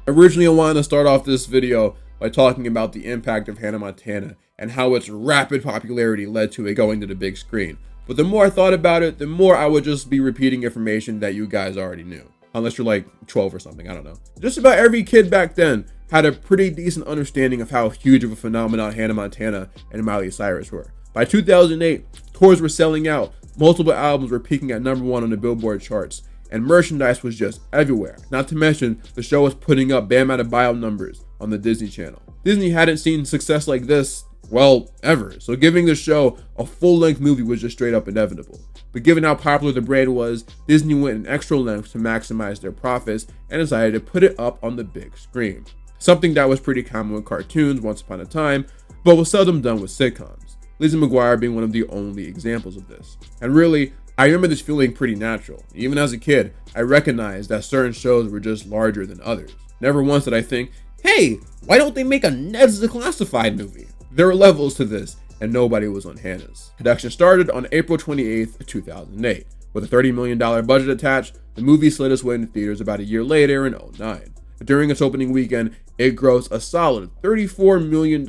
Originally, I wanted to start off this video by talking about the impact of Hannah Montana and how its rapid popularity led to it going to the big screen. But the more I thought about it, the more I would just be repeating information that you guys already knew. Unless you're like 12 or something, I don't know. Just about every kid back then had a pretty decent understanding of how huge of a phenomenon Hannah Montana and Miley Cyrus were. By 2008, tours were selling out, multiple albums were peaking at #1 on the Billboard charts, and merchandise was just everywhere. Not to mention, the show was putting up Bam Out of Bio numbers on the Disney Channel. Disney hadn't seen success like this, well, ever. So giving the show a full-length movie was just straight up inevitable. But given how popular the brand was, Disney went an extra length to maximize their profits and decided to put it up on the big screen. Something that was pretty common with cartoons once upon a time, but was seldom done with sitcoms. Lizzie McGuire being one of the only examples of this. And really, I remember this feeling pretty natural. Even as a kid, I recognized that certain shows were just larger than others. Never once did I think, hey, why don't they make a Ned's Declassified movie? There were levels to this, and nobody was on Hannah's. Production started on April 28th, 2008. With a $30 million budget attached, the movie slid its way into theaters about a year later in 2009. During its opening weekend, it grossed a solid $34 million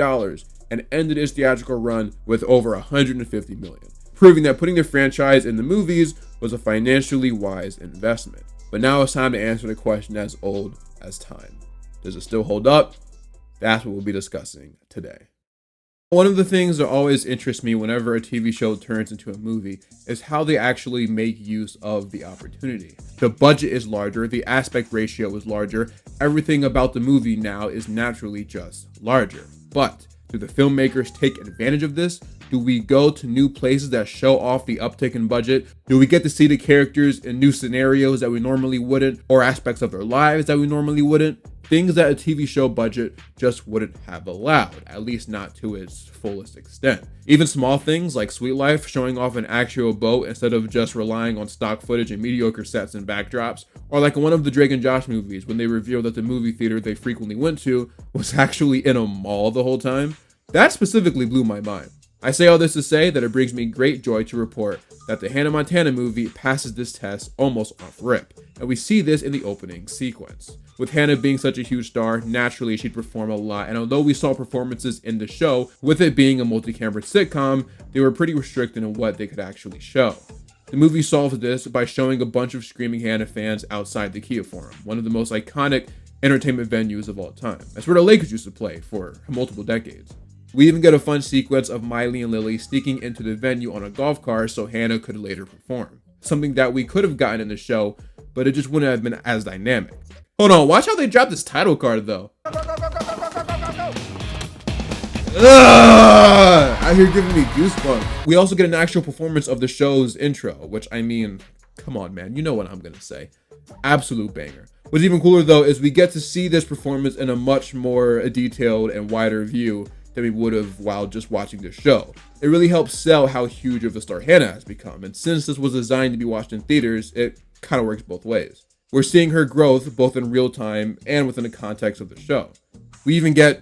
and ended its theatrical run with over $150 million, proving that putting the franchise in the movies was a financially wise investment. But now it's time to answer the question as old as time. Does it still hold up? That's what we'll be discussing today. One of the things that always interests me whenever a TV show turns into a movie is how they actually make use of the opportunity. The budget is larger, the aspect ratio is larger, everything about the movie now is naturally just larger. But do the filmmakers take advantage of this? Do we go to new places that show off the uptick in budget? Do we get to see the characters in new scenarios that we normally wouldn't, or aspects of their lives that we normally wouldn't? Things that a TV show budget just wouldn't have allowed, at least not to its fullest extent. Even small things like Sweet Life showing off an actual boat instead of just relying on stock footage and mediocre sets and backdrops, or like in one of the Drake and Josh movies when they revealed that the movie theater they frequently went to was actually in a mall the whole time. That specifically blew my mind. I say all this to say that it brings me great joy to report that the Hannah Montana movie passes this test almost off rip, and we see this in the opening sequence. With Hannah being such a huge star, naturally she'd perform a lot, and although we saw performances in the show, with it being a multi-camera sitcom, they were pretty restricted in what they could actually show. The movie solves this by showing a bunch of screaming Hannah fans outside the Kia Forum, one of the most iconic entertainment venues of all time. That's where the Lakers used to play for multiple decades. We even get a fun sequence of Miley and Lily sneaking into the venue on a golf cart so Hannah could later perform. Something that we could have gotten in the show, but it just wouldn't have been as dynamic. Hold on, watch how they drop this title card though. Out here giving me goosebumps. We also get an actual performance of the show's intro, which I mean, come on man, you know what I'm gonna say. Absolute banger. What's even cooler though is we get to see this performance in a much more detailed and wider view than we would have while just watching the show. It really helps sell how huge of a star Hannah has become, and since this was designed to be watched in theaters, it kind of works both ways. We're seeing her growth both in real time and within the context of the show. We even get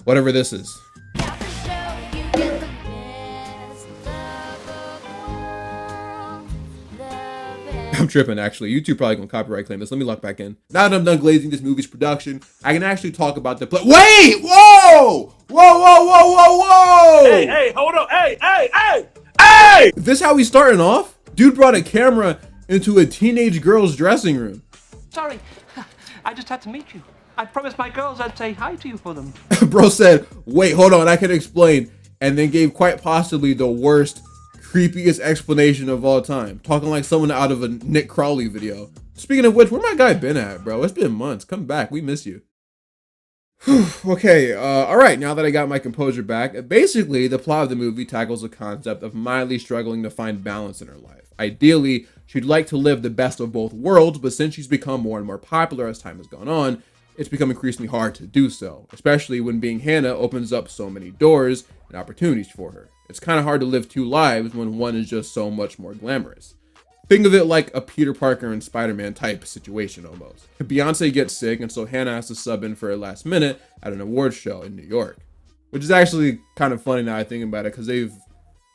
whatever this is. I'm tripping actually. YouTube probably gonna copyright claim this. Let me lock back in. Now that I'm done glazing this movie's production, I can actually talk about the play. Wait! Whoa! Whoa! Hey, hold on. Hey! Is this how we starting off? Dude brought a camera into a teenage girl's dressing room. Sorry, I just had to meet you. I promised my girls I'd say hi to you for them. Bro said, wait, hold on, I can explain. And then gave quite possibly the worst, creepiest explanation of all time. Talking like someone out of a Nick Crawley video. Speaking of which, where my guy been at, bro? It's been months. Come back, we miss you. Okay, alright, now that I got my composure back, basically the plot of the movie tackles the concept of Miley struggling to find balance in her life. Ideally, she'd like to live the best of both worlds, but since she's become more and more popular as time has gone on, it's become increasingly hard to do so, especially when being Hannah opens up so many doors and opportunities for her. It's kind of hard to live two lives when one is just so much more glamorous. Think of it like a Peter Parker and Spider-Man type situation almost. Beyonce gets sick, and so Hannah has to sub in for her last minute at an awards show in New York. Which is actually kind of funny now I think about it, because they've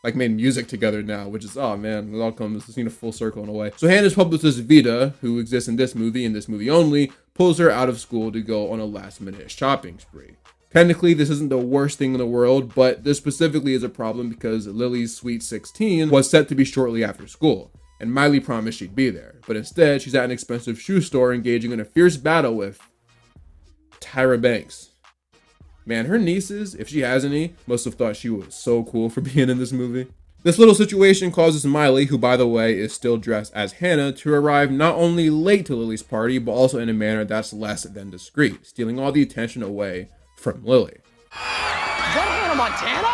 like made music together now, which is, oh man, it all comes a full circle in a way. So Hannah's publicist Vita, who exists in this movie only, pulls her out of school to go on a last minute shopping spree. Technically, this isn't the worst thing in the world, but this specifically is a problem because Lily's Sweet 16 was set to be shortly after school, and Miley promised she'd be there. But instead, she's at an expensive shoe store engaging in a fierce battle with Tyra Banks. Man, her nieces, if she has any, must have thought she was so cool for being in this movie. This little situation causes Miley, who by the way is still dressed as Hannah, to arrive not only late to Lily's party, but also in a manner that's less than discreet, stealing all the attention away from Lily. Is that Hannah Montana?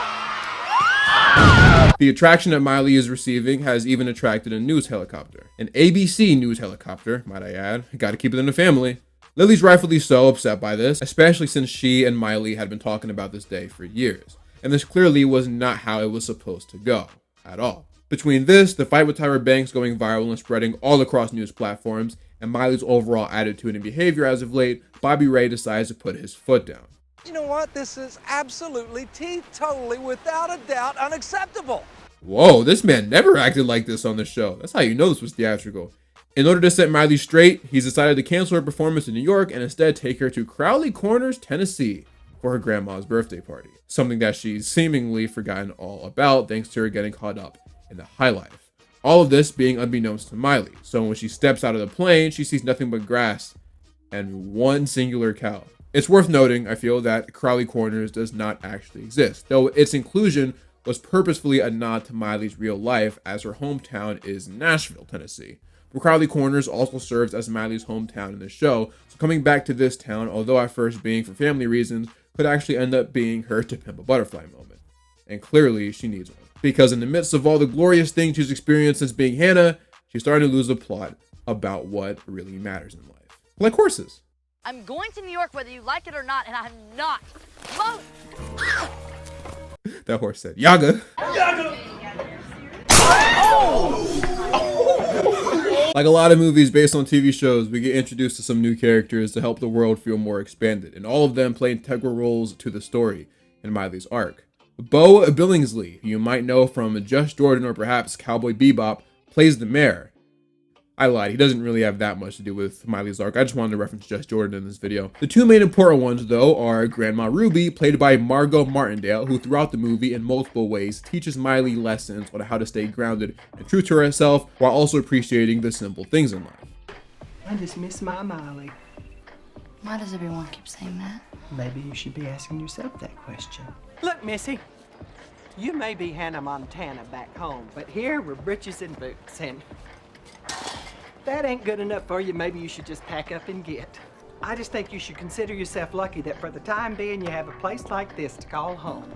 The attraction that Miley is receiving has even attracted a news helicopter. An ABC news helicopter, might I add. Gotta keep it in the family. Lily's rightfully so upset by this, especially since she and Miley had been talking about this day for years. And this clearly was not how it was supposed to go, at all. Between this, the fight with Tyra Banks going viral and spreading all across news platforms, and Miley's overall attitude and behavior as of late, Bobby Ray decides to put his foot down. You know what? This is absolutely, totally, without a doubt, unacceptable. Whoa, this man never acted like this on the show. That's how you know this was theatrical. In order to set Miley straight, he's decided to cancel her performance in New York and instead take her to Crowley Corners, Tennessee for her grandma's birthday party. Something that she's seemingly forgotten all about thanks to her getting caught up in the high life. All of this being unbeknownst to Miley. So when she steps out of the plane, she sees nothing but grass and one singular cow. It's worth noting, I feel, that Crowley Corners does not actually exist, though its inclusion was purposefully a nod to Miley's real life, as her hometown is Nashville, Tennessee. But Crowley Corners also serves as Miley's hometown in the show, so coming back to this town, although at first being for family reasons, could actually end up being her To Pimp a Butterfly moment. And clearly, she needs one. Because in the midst of all the glorious things she's experienced since being Hannah, she's starting to lose the plot about what really matters in life. Like horses. I'm going to New York whether you like it or not, and I'm not. That horse said, Yaga. Like a lot of movies based on TV shows, we get introduced to some new characters to help the world feel more expanded, and all of them play integral roles to the story in Miley's arc. Bo Billingsley, who you might know from Just Jordan or perhaps Cowboy Bebop, plays the mayor. I lied, he doesn't really have that much to do with Miley's arc. I just wanted to reference Just Jordan in this video. The two main important ones, though, are Grandma Ruby, played by Margot Martindale, who throughout the movie in multiple ways teaches Miley lessons on how to stay grounded and true to herself while also appreciating the simple things in life. I just miss my Miley. Why does everyone keep saying that? Maybe you should be asking yourself that question. Look, Missy, you may be Hannah Montana back home, but here we're britches and boots, and that ain't good enough for you. Maybe you should just pack up and get. I just think you should consider yourself lucky that for the time being you have a place like this to call home.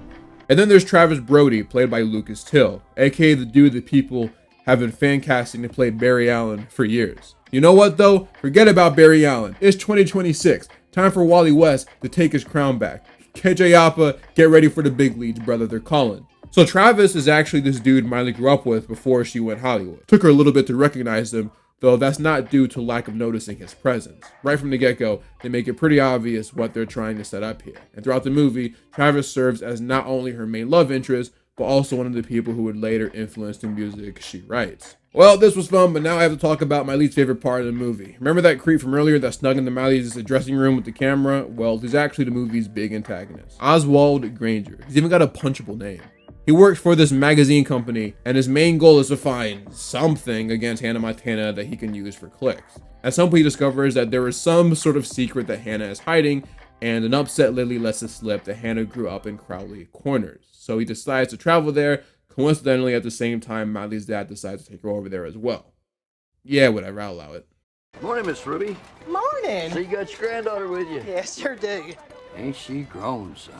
And then there's Travis Brody, played by Lucas Till, aka the dude that people have been fan casting to play Barry Allen for years. You know what though? Forget about Barry Allen. It's 2026. Time for Wally West to take his crown back. KJ Apa, get ready for the big leagues, brother. They're calling. So Travis is actually this dude Miley grew up with before she went Hollywood. Took her a little bit to recognize him, though that's not due to lack of noticing his presence. Right from the get-go, they make it pretty obvious what they're trying to set up here. And throughout the movie, Travis serves as not only her main love interest, but also one of the people who would later influence the music she writes. Well, this was fun, but now I have to talk about my least favorite part of the movie. Remember that creep from earlier that snuck into Miley's dressing room with the camera? Well, he's actually the movie's big antagonist, Oswald Granger. He's even got a punchable name. He works for this magazine company, and his main goal is to find something against Hannah Montana that he can use for clicks. At some point, he discovers that there is some sort of secret that Hannah is hiding, and an upset Lily lets it slip that Hannah grew up in Crowley Corners. So he decides to travel there. Coincidentally, at the same time, Miley's dad decides to take her over there as well. Yeah, whatever, I'll allow it. Morning, Miss Ruby. Morning. So you got your granddaughter with you? Yes, sure do. Ain't she grown, son?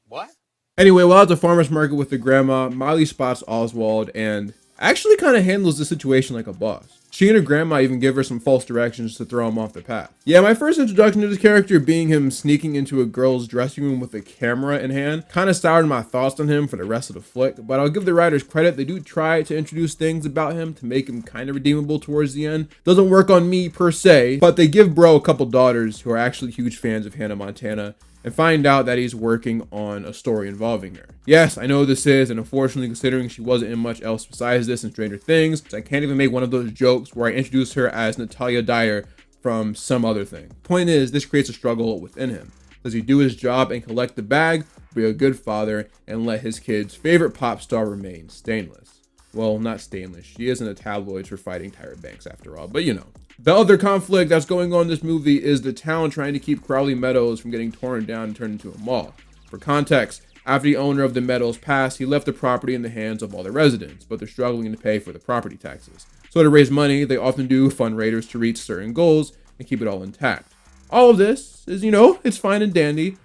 What? Anyway, while at the farmer's market with the grandma, Miley spots Oswald and actually kind of handles the situation like a boss. She and her grandma even give her some false directions to throw him off the path. Yeah, my first introduction to this character being him sneaking into a girl's dressing room with a camera in hand kind of soured my thoughts on him for the rest of the flick, but I'll give the writers credit. They do try to introduce things about him to make him kind of redeemable towards the end. Doesn't work on me per se, but they give bro a couple daughters who are actually huge fans of Hannah Montana and find out that he's working on a story involving her. Yes, I know this is, and unfortunately considering she wasn't in much else besides this in Stranger Things, I can't even make one of those jokes where I introduce her as Natalia Dyer from some other thing. Point is, this creates a struggle within him. Does he do his job and collect the bag, be a good father, and let his kid's favorite pop star remain stainless? Well, not stainless. She is in the tabloids for fighting Tyra Banks after all, but you know. The other conflict that's going on in this movie is the town trying to keep Crowley Meadows from getting torn down and turned into a mall. For context, after the owner of the Meadows passed, he left the property in the hands of all the residents, but they're struggling to pay for the property taxes. So to raise money, they often do fundraisers to reach certain goals and keep it all intact. All of this is, it's fine and dandy,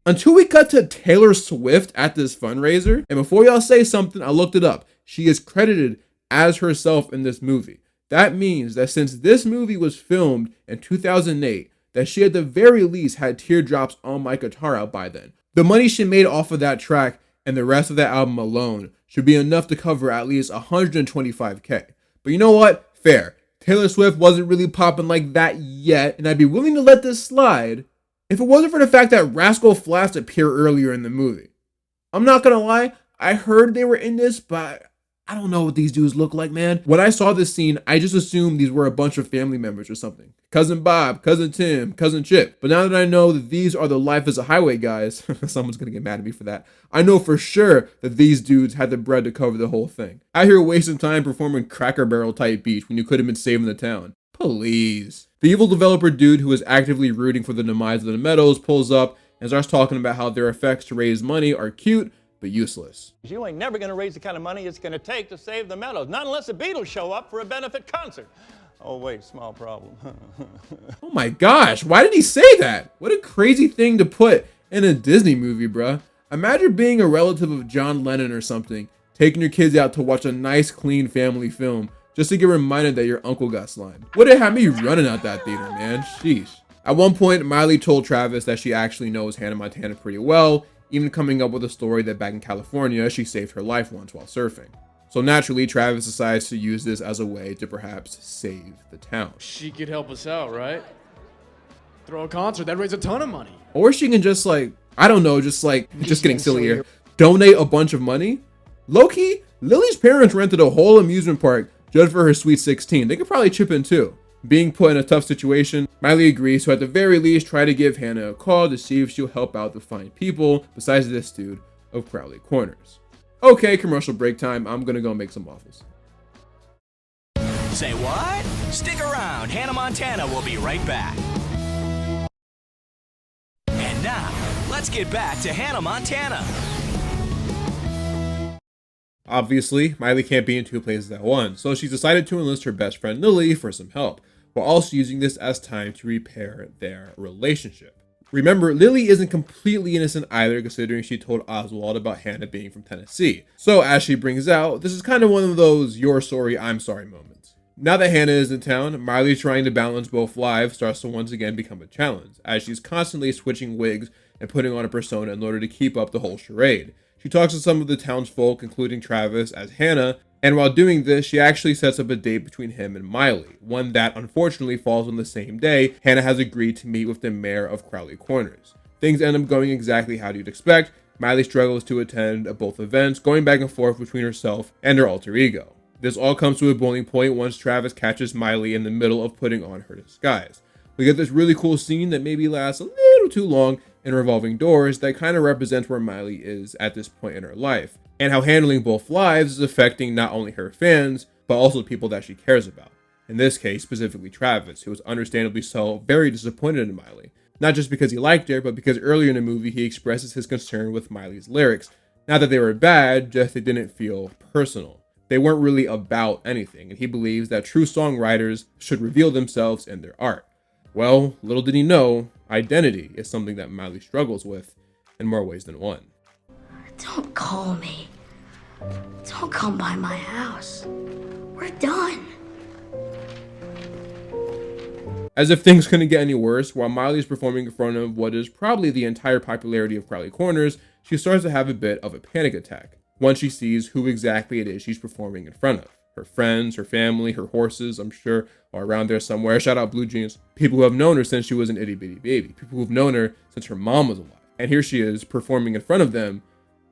until we cut to Taylor Swift at this fundraiser. And before y'all say something, I looked it up. She is credited as herself in this movie. That means that since this movie was filmed in 2008, that she at the very least had teardrops on my guitar out by then. The money she made off of that track and the rest of that album alone should be enough to cover at least $125K. But you know what? Fair. Taylor Swift wasn't really popping like that yet, and I'd be willing to let this slide if it wasn't for the fact that Rascal Flatts appear earlier in the movie. I'm not gonna lie, I heard they were in this, but I don't know what these dudes look like, man. When I saw this scene, I just assumed these were a bunch of family members or something. Cousin Bob, Cousin Tim, Cousin Chip. But now that I know that these are the Life as a Highway guys, someone's gonna get mad at me for that, I know for sure that these dudes had the bread to cover the whole thing. Out here wasting time performing Cracker Barrel type beats when you could have been saving the town. Please. The evil developer dude who is actively rooting for the demise of the Meadows pulls up and starts talking about how their effects to raise money are cute, but useless. You ain't never gonna raise the kind of money it's gonna take to save the Meadows, not unless the Beatles show up for a benefit concert. Oh wait, small problem. Oh my gosh, why did he say that? What a crazy thing to put in a Disney movie, bruh. Imagine being a relative of John Lennon or something, taking your kids out to watch a nice, clean family film, just to get reminded that your uncle got slimed. Would it have me running out that theater, man? Sheesh. At one point, Miley told Travis that she actually knows Hannah Montana pretty well, even coming up with a story that back in California, she saved her life once while surfing. So naturally, Travis decides to use this as a way to perhaps save the town. She could help us out, right? Throw a concert, that'd raise a ton of money. Or she can just just getting silly here, donate a bunch of money. Low-key, Lily's parents rented a whole amusement park just for her Sweet 16. They could probably chip in too. Being put in a tough situation, Miley agrees to at the very least try to give Hannah a call to see if she'll help out the fine people besides this dude of Crowley Corners. Okay, commercial break time. I'm gonna go make some waffles. Say what? Stick around. Hannah Montana will be right back. And now, let's get back to Hannah Montana. Obviously, Miley can't be in two places at once, so she's decided to enlist her best friend Lily for some help, while also using this as time to repair their relationship. Remember, Lily isn't completely innocent either, considering she told Oswald about Hannah being from Tennessee. So as she brings out, this is kind of one of those you're sorry, I'm sorry moments. Now that Hannah is in town, Miley trying to balance both lives starts to once again become a challenge, as she's constantly switching wigs and putting on a persona in order to keep up the whole charade. She talks to some of the townsfolk, including Travis, as Hannah, and while doing this, she actually sets up a date between him and Miley, one that unfortunately falls on the same day Hannah has agreed to meet with the mayor of Crowley Corners. Things end up going exactly how you'd expect. Miley struggles to attend both events, going back and forth between herself and her alter ego. This all comes to a boiling point once Travis catches Miley in the middle of putting on her disguise. We get this really cool scene that maybe lasts a little too long in revolving doors that kind of represents where Miley is at this point in her life, and how handling both lives is affecting not only her fans, but also the people that she cares about. In this case, specifically Travis, who was understandably so very disappointed in Miley. Not just because he liked her, but because earlier in the movie he expresses his concern with Miley's lyrics. Not that they were bad, just they didn't feel personal. They weren't really about anything, and he believes that true songwriters should reveal themselves in their art. Well, little did he know, identity is something that Miley struggles with in more ways than one. Don't call me. Don't come by my house. We're done. As if things couldn't get any worse, while Miley's performing in front of what is probably the entire popularity of Crowley Corners, she starts to have a bit of a panic attack once she sees who exactly it is she's performing in front of. Her friends, her family, her horses, I'm sure, are around there somewhere. Shout out Blue Jeans. People who have known her since she was an itty bitty baby. People who've known her since her mom was alive. And here she is performing in front of them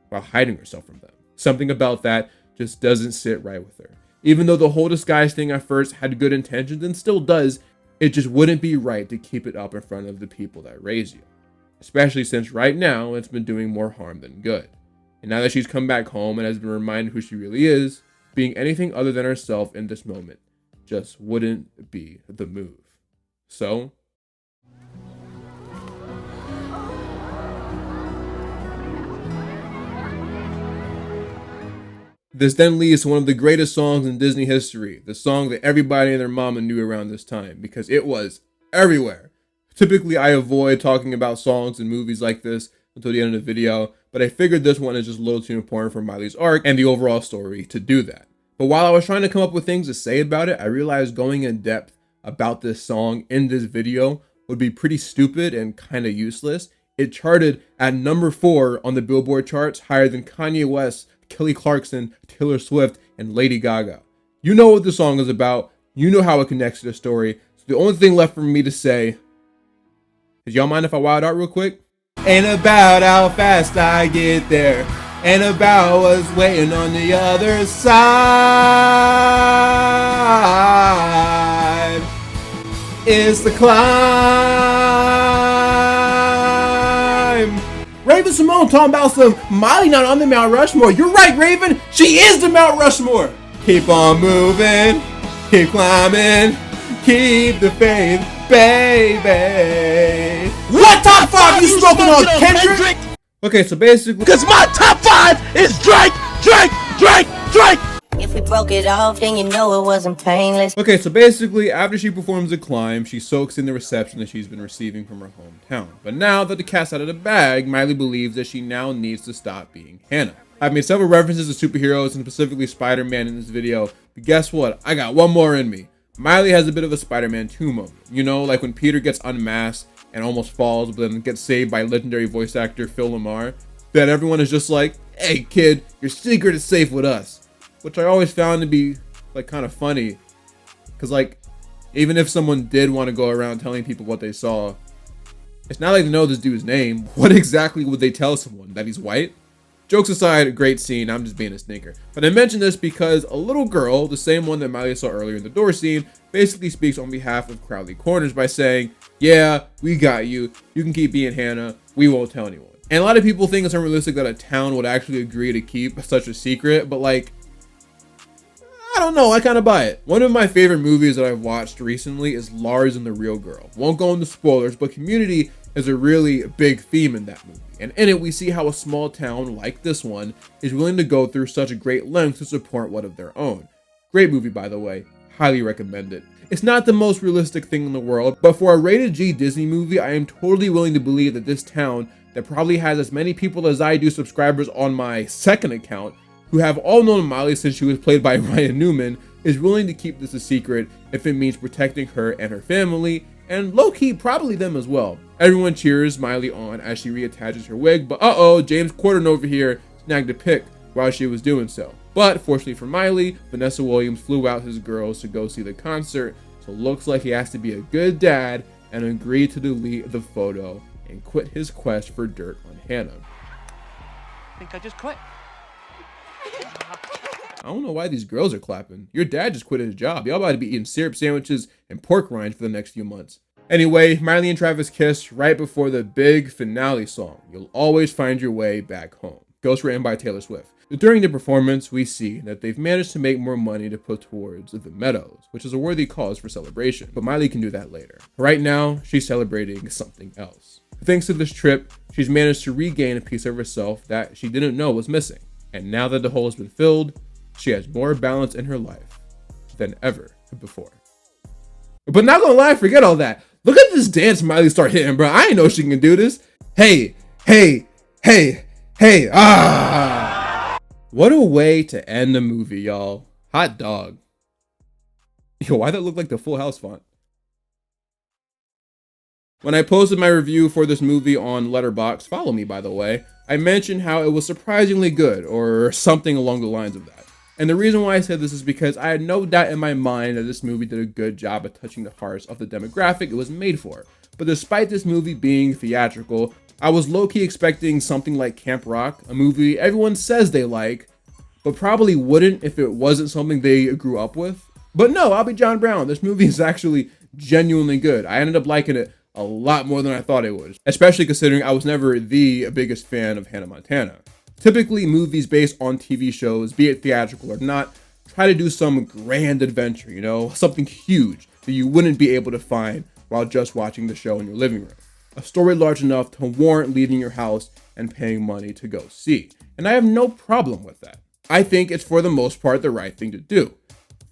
while hiding herself from them. Something about that just doesn't sit right with her. Even though the whole disguise thing at first had good intentions and still does, it just wouldn't be right to keep it up in front of the people that raise you. Especially since right now it's been doing more harm than good. And now that she's come back home and has been reminded who she really is, being anything other than herself in this moment just wouldn't be the move. So, this then leads to one of the greatest songs in Disney history, the song that everybody and their mama knew around this time, because it was everywhere. Typically, I avoid talking about songs and movies like this until the end of the video, but I figured this one is just a little too important for Miley's arc and the overall story to do that. But while I was trying to come up with things to say about it, I realized going in depth about this song in this video would be pretty stupid and kind of useless. It charted at number 4 on the Billboard charts, higher than Kanye West, Kelly Clarkson, Taylor Swift, and Lady Gaga. You know what the song is about. You know how it connects to the story. So the only thing left for me to say is, y'all mind if I wild out real quick? Ain't about how fast I get there, ain't about what's waiting on the other side. It's the climb. Raven Simone talking about some Miley not on the Mount Rushmore. You're right, Raven. She is the Mount Rushmore. Keep on moving, keep climbing, keep the faith, baby. What top 5 you smoking on, Kendrick? Okay, so basically, Because my top 5 is Drake, Drake, Drake, Drake. If we broke it off, then you know it wasn't painless. Okay, so basically, after she performs the climb, she soaks in the reception that she's been receiving from her hometown. But now that the cat's out of the bag, Miley believes that she now needs to stop being Hannah. I've made several references to superheroes and specifically Spider-Man in this video, but guess what? I got one more in me. Miley has a bit of a Spider-Man 2 moment. You know, like when Peter gets unmasked and almost falls, but then gets saved by legendary voice actor Phil Lamar. That everyone is just like, hey kid, your secret is safe with us. Which I always found to be like kind of funny. Cause like, even if someone did want to go around telling people what they saw, it's not like they know this dude's name. What exactly would they tell someone? That he's white? Jokes aside, a great scene, I'm just being a stinker. But I mention this because a little girl, the same one that Miley saw earlier in the door scene, basically speaks on behalf of Crowley Corners by saying, yeah, we got you. You can keep being Hannah. We won't tell anyone. And a lot of people think it's unrealistic that a town would actually agree to keep such a secret, but like, I don't know, I kind of buy it. One of my favorite movies that I've watched recently is Lars and the Real Girl. Won't go into spoilers, but community is a really big theme in that movie. And in it, we see how a small town like this one is willing to go through such a great length to support one of their own. Great movie, by the way. Highly recommend it. It's not the most realistic thing in the world, but for a rated G Disney movie, I am totally willing to believe that this town that probably has as many people as I do subscribers on my second account, who have all known Miley since she was played by Ryan Newman, is willing to keep this a secret if it means protecting her and her family, and low-key probably them as well. Everyone cheers Miley on as she reattaches her wig, but uh-oh, James Corden over here snagged a pic while she was doing so. But fortunately for Miley, Vanessa Williams flew out his girls to go see the concert, so looks like he has to be a good dad and agree to delete the photo and quit his quest for dirt on Hannah. I think I just quit. I don't know why these girls are clapping. Your dad just quit his job. Y'all about to be eating syrup sandwiches and pork rinds for the next few months. Anyway, Miley and Travis kiss right before the big finale song, You'll Always Find Your Way Back Home, ghostwritten by Taylor Swift. During the performance, we see that they've managed to make more money to put towards the Meadows, which is a worthy cause for celebration, but Miley can do that later. Right now, she's celebrating something else. Thanks to this trip, she's managed to regain a piece of herself that she didn't know was missing. And now that the hole has been filled, she has more balance in her life than ever before. But not gonna lie, forget all that. Look at this dance Miley start hitting, bro. I ain't know she can do this. Hey, hey, hey, hey, ah. What a way to end the movie, y'all. Hot dog. Yo, why that look like the Full House font? When I posted my review for this movie on Letterboxd, follow me by the way, I mentioned how it was surprisingly good, or something along the lines of that. And the reason why I said this is because I had no doubt in my mind that this movie did a good job at touching the hearts of the demographic it was made for. But despite this movie being theatrical, I was low-key expecting something like Camp Rock, a movie everyone says they like, but probably wouldn't if it wasn't something they grew up with. But no, I'll be John Brown. This movie is actually genuinely good. I ended up liking it a lot more than I thought it would, especially considering I was never the biggest fan of Hannah Montana. Typically, movies based on TV shows, be it theatrical or not, try to do some grand adventure, you know, something huge that you wouldn't be able to find while just watching the show in your living room. A story large enough to warrant leaving your house and paying money to go see. And I have no problem with that. I think it's for the most part the right thing to do.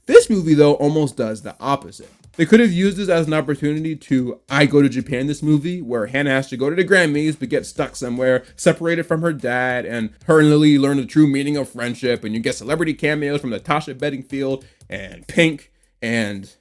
This movie, though, almost does the opposite. They could have used this as an opportunity to I Go to Japan this movie, where Hannah has to go to the Grammys but get stuck somewhere, separated from her dad, and her and Lily learn the true meaning of friendship, and you get celebrity cameos from Natasha Bedingfield and Pink and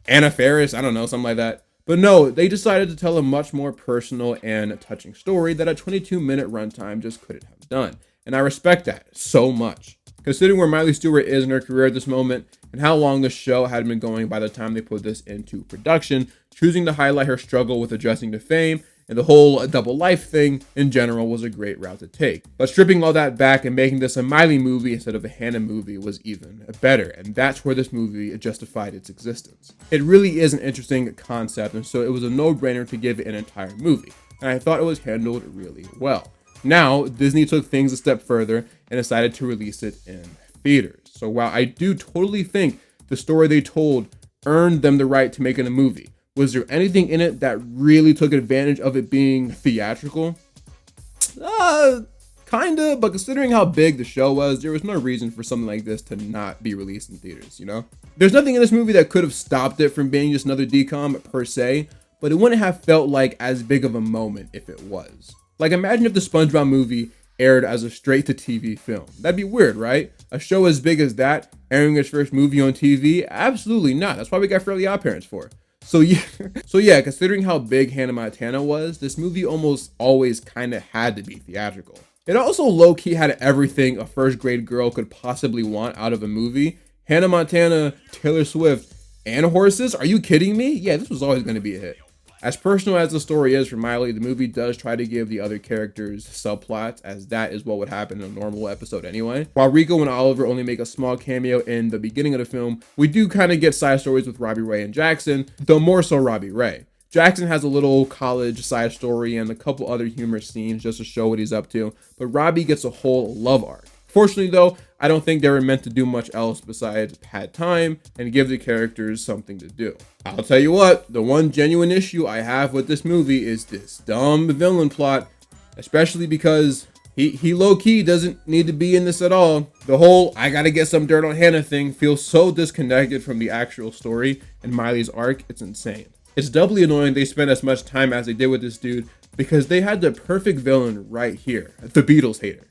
Anna Faris, I don't know, something like that. But no, they decided to tell a much more personal and touching story that a 22-minute runtime just couldn't have done. And I respect that so much. Considering where Miley Stewart is in her career at this moment, and how long the show had been going by the time they put this into production, choosing to highlight her struggle with adjusting to fame, and the whole double life thing in general was a great route to take. But stripping all that back and making this a Miley movie instead of a Hannah movie was even better, and that's where this movie justified its existence. It really is an interesting concept, and so it was a no-brainer to give it an entire movie, and I thought it was handled really well. Now, Disney took things a step further and decided to release it in theaters. So while I do totally think the story they told earned them the right to make it a movie, was there anything in it that really took advantage of it being theatrical? Kinda, but considering how big the show was, there was no reason for something like this to not be released in theaters, you know? There's nothing in this movie that could have stopped it from being just another DCOM per se, but it wouldn't have felt like as big of a moment if it was. Like, imagine if the SpongeBob movie aired as a straight-to-TV film. That'd be weird, right? A show as big as that airing its first movie on TV? Absolutely not. That's why we got Fairly OddParents for. So yeah, considering how big Hannah Montana was, this movie almost always kind of had to be theatrical. It also low-key had everything a first-grade girl could possibly want out of a movie. Hannah Montana, Taylor Swift, and horses? Are you kidding me? Yeah, this was always going to be a hit. As personal as the story is for Miley, the movie does try to give the other characters subplots, as that is what would happen in a normal episode anyway. While Rico and Oliver only make a small cameo in the beginning of the film, we do kind of get side stories with Robbie Ray and Jackson, though more so Robbie Ray. Jackson has a little college side story and a couple other humorous scenes just to show what he's up to, but Robbie gets a whole love arc. Fortunately though, I don't think they were meant to do much else besides pad time and give the characters something to do. I'll tell you what, the one genuine issue I have with this movie is this dumb villain plot, especially because he low-key doesn't need to be in this at all. The whole I gotta get some dirt on Hannah thing feels so disconnected from the actual story and Miley's arc, it's insane. It's doubly annoying they spent as much time as they did with this dude because they had the perfect villain right here, the Beatles hater.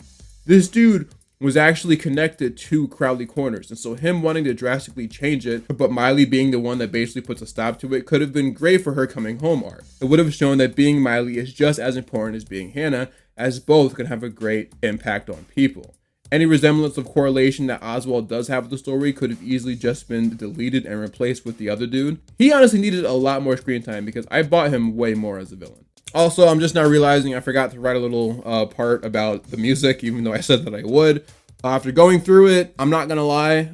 This dude was actually connected to Crowley Corners, and so him wanting to drastically change it, but Miley being the one that basically puts a stop to it, could have been great for her coming home arc. It would have shown that being Miley is just as important as being Hannah, as both can have a great impact on people. Any resemblance of correlation that Oswald does have with the story could have easily just been deleted and replaced with the other dude. He honestly needed a lot more screen time because I bought him way more as a villain. Also, I'm just now realizing I forgot to write a little part about the music, even though I said that I would. After going through it, I'm not gonna lie,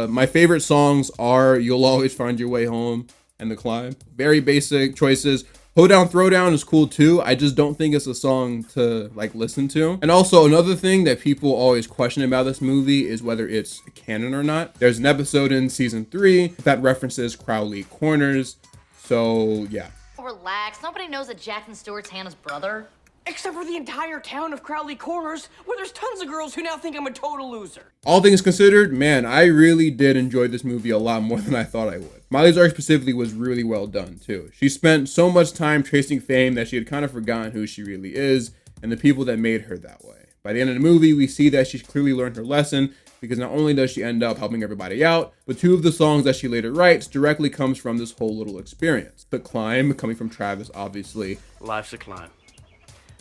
my favorite songs are You'll Always Find Your Way Home and The Climb. Very basic choices. Hoedown Throwdown is cool too. I just don't think it's a song to like listen to. And also another thing that people always question about this movie is whether it's canon or not. There's an episode in season 3 that references Crowley Corners. So yeah. Relax. Nobody knows that Jackson Stewart's Hannah's brother. Except for the entire town of Crowley Corners, where there's tons of girls who now think I'm a total loser. All things considered, man, I really did enjoy this movie a lot more than I thought I would. Miley's arc specifically was really well done too. She spent so much time chasing fame that she had kind of forgotten who she really is and the people that made her that way. By the end of the movie, we see that she's clearly learned her lesson because not only does she end up helping everybody out, but 2 of the songs that she later writes directly comes from this whole little experience. The Climb, coming from Travis, obviously. Life's a climb,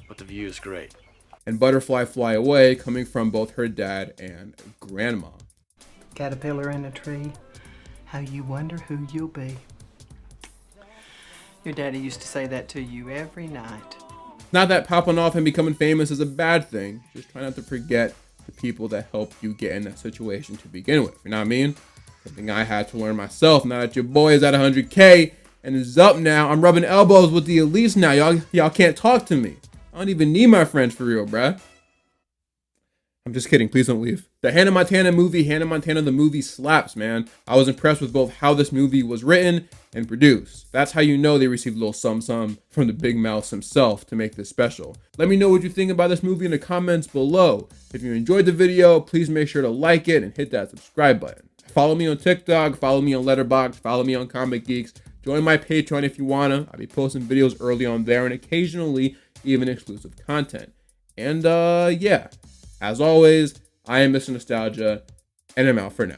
but the view is great. And Butterfly Fly Away, coming from both her dad and grandma. Caterpillar in a tree, how you wonder who you'll be. Your daddy used to say that to you every night. Not that popping off and becoming famous is a bad thing. Just try not to forget the people that helped you get in that situation to begin with. You know what I mean? Something I had to learn myself. Now that your boy is at 100K and is up now, I'm rubbing elbows with the elites now. Y'all can't talk to me. I don't even need my friends for real, bruh. I'm just kidding. Please don't leave. The Hannah Montana movie, Hannah Montana the movie, slaps, man. I was impressed with both how this movie was written and produced. That's how you know they received a little sum from the Big Mouse himself to make this special. Let me know what you think about this movie in the comments below. If you enjoyed the video, please make sure to like it and hit that subscribe button. Follow me on TikTok, follow me on Letterboxd, follow me on Comic Geeks. Join my Patreon if you wanna. I'll be posting videos early on there and occasionally even exclusive content. And yeah. As always, I am Mr. Nostalgia, and I'm out for now.